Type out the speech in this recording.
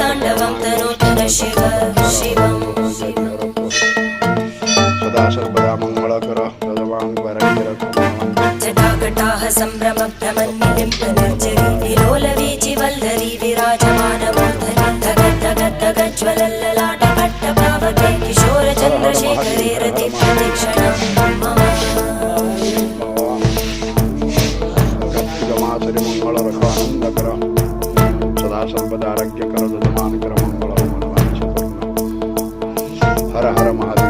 ताण्डवं तनोतु न शिव शिवम् सदा सर्वदा मंगलकर भगवान् वरकर जटाकटाः सम्भ्रमभ्रमन्निलिम्बनिर्झरी विलोलवीचि वल्लरी विराजमानमूर्धनि धगद्धगद्धगज्ज्वलल्ललाटपट्टपावके किशोरचन्द्रशेखरे रतिप्रतिक्षणं मम मंगल आनंद कर सदा सर्वदा आरोग्य कर दमान कर मंगल हर हर महादेव।